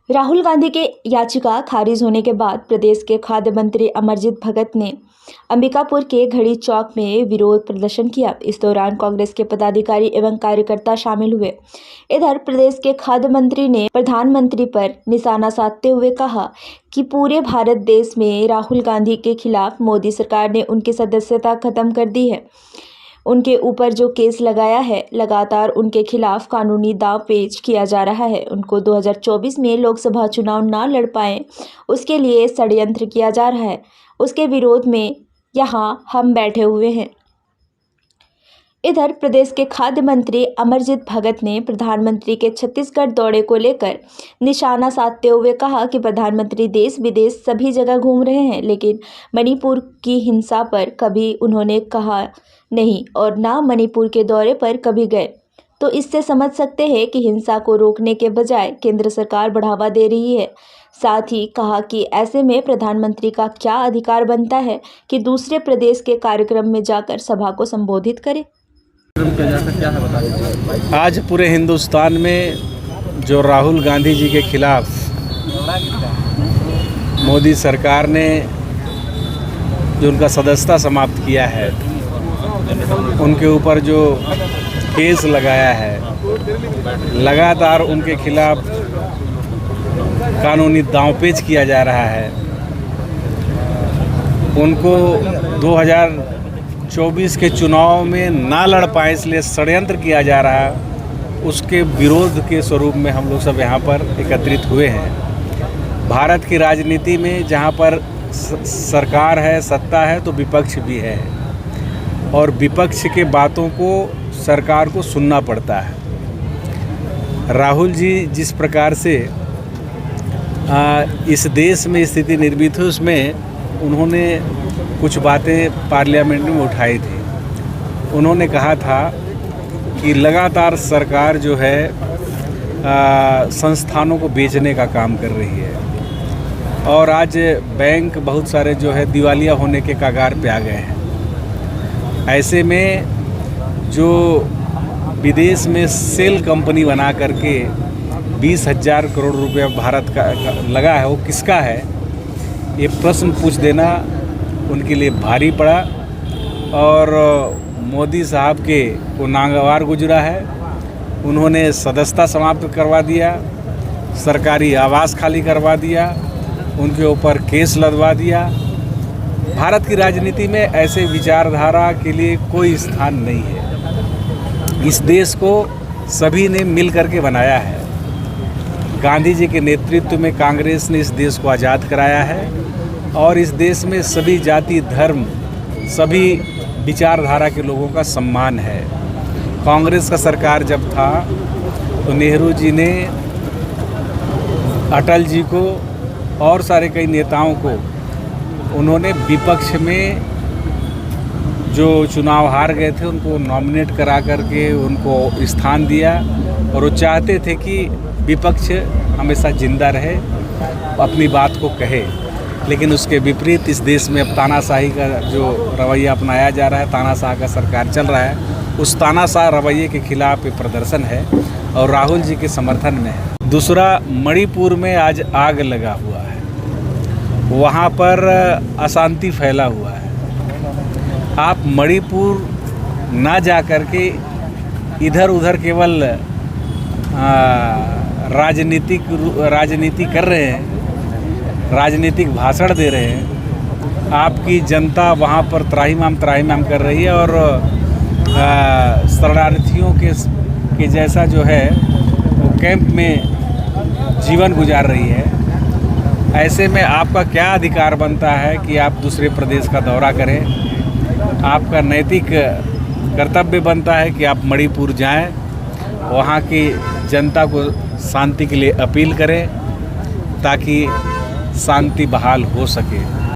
राहुल गांधी के याचिका खारिज होने के बाद प्रदेश के खाद्य मंत्री अमरजीत भगत ने अंबिकापुर के घड़ी चौक में विरोध प्रदर्शन किया। इस दौरान कांग्रेस के पदाधिकारी एवं कार्यकर्ता शामिल हुए। इधर प्रदेश के खाद्य मंत्री ने प्रधानमंत्री पर निशाना साधते हुए कहा कि पूरे भारत देश में राहुल गांधी के खिलाफ मोदी सरकार ने उनकी सदस्यता खत्म कर दी है। उनके ऊपर जो केस लगाया है, लगातार उनके खिलाफ कानूनी दाव पेच किया जा रहा है। उनको 2024 में लोकसभा चुनाव ना लड़ पाए, उसके लिए षड्यंत्र किया जा रहा है। उसके विरोध में यहाँ हम बैठे हुए हैं। इधर प्रदेश के खाद्य मंत्री अमरजीत भगत ने प्रधानमंत्री के छत्तीसगढ़ दौरे को लेकर निशाना साधते हुए कहा कि प्रधानमंत्री देश विदेश सभी जगह घूम रहे हैं, लेकिन मणिपुर की हिंसा पर कभी उन्होंने कहा नहीं और ना मणिपुर के दौरे पर कभी गए। तो इससे समझ सकते हैं कि हिंसा को रोकने के बजाय केंद्र सरकार बढ़ावा दे रही है। साथ ही कहा कि ऐसे में प्रधानमंत्री का क्या अधिकार बनता है कि दूसरे प्रदेश के कार्यक्रम में जाकर सभा को संबोधित करे। आज पूरे हिंदुस्तान में जो राहुल गांधी जी के खिलाफ मोदी सरकार ने जो उनका सदस्यता समाप्त किया है, उनके ऊपर जो केस लगाया है, लगातार उनके खिलाफ कानूनी दांवपेच किया जा रहा है। उनको 2024 के चुनाव में ना लड़ पाए इसलिए षड्यंत्र किया जा रहा है। उसके विरोध के स्वरूप में हम लोग सब यहाँ पर एकत्रित हुए हैं। भारत की राजनीति में जहाँ पर सरकार है, सत्ता है, तो विपक्ष भी है और विपक्ष के बातों को सरकार को सुनना पड़ता है। राहुल जी जिस प्रकार से इस देश में स्थिति निर्मित हुई, उसमें उन्होंने कुछ बातें पार्लियामेंट में उठाई थी। उन्होंने कहा था कि लगातार सरकार जो है संस्थानों को बेचने का काम कर रही है और आज बैंक बहुत सारे जो है दिवालिया होने के कगार पे आ गए हैं। ऐसे में जो विदेश में सेल कंपनी बना करके 20,000 करोड़ रुपया भारत का लगा है, वो किसका है, ये प्रश्न पूछ देना उनके लिए भारी पड़ा और मोदी साहब के को नागवार गुजरा है। उन्होंने सदस्यता समाप्त करवा दिया, सरकारी आवास खाली करवा दिया, उनके ऊपर केस लदवा दिया। भारत की राजनीति में ऐसे विचारधारा के लिए कोई स्थान नहीं है। इस देश को सभी ने मिल करके बनाया है। गांधी जी के नेतृत्व में कांग्रेस ने इस देश को आज़ाद कराया है और इस देश में सभी जाति, धर्म, सभी विचारधारा के लोगों का सम्मान है। कांग्रेस का सरकार जब था तो नेहरू जी ने अटल जी को और सारे कई नेताओं को उन्होंने विपक्ष में जो चुनाव हार गए थे उनको नॉमिनेट करा करके उनको स्थान दिया और वो चाहते थे कि विपक्ष हमेशा जिंदा रहे, अपनी बात को कहे। लेकिन उसके विपरीत इस देश में अब तानाशाही का जो रवैया अपनाया जा रहा है, तानाशाह का सरकार चल रहा है, उस तानाशाह रवैये के खिलाफ ये प्रदर्शन है और राहुल जी के समर्थन में है। दूसरा, मणिपुर में आज आग लगा हुआ है, वहाँ पर अशांति फैला हुआ है। आप मणिपुर ना जा कर के इधर उधर केवल राजनीति कर रहे हैं, राजनीतिक भाषण दे रहे हैं। आपकी जनता वहाँ पर त्राहिमाम कर रही है और शरणार्थियों के जैसा जो है वो कैंप में जीवन गुजार रही है। ऐसे में आपका क्या अधिकार बनता है कि आप दूसरे प्रदेश का दौरा करें? आपका नैतिक कर्तव्य बनता है कि आप मणिपुर जाएं, वहाँ की जनता को शांति के लिए अपील करें ताकि शांति बहाल हो सके।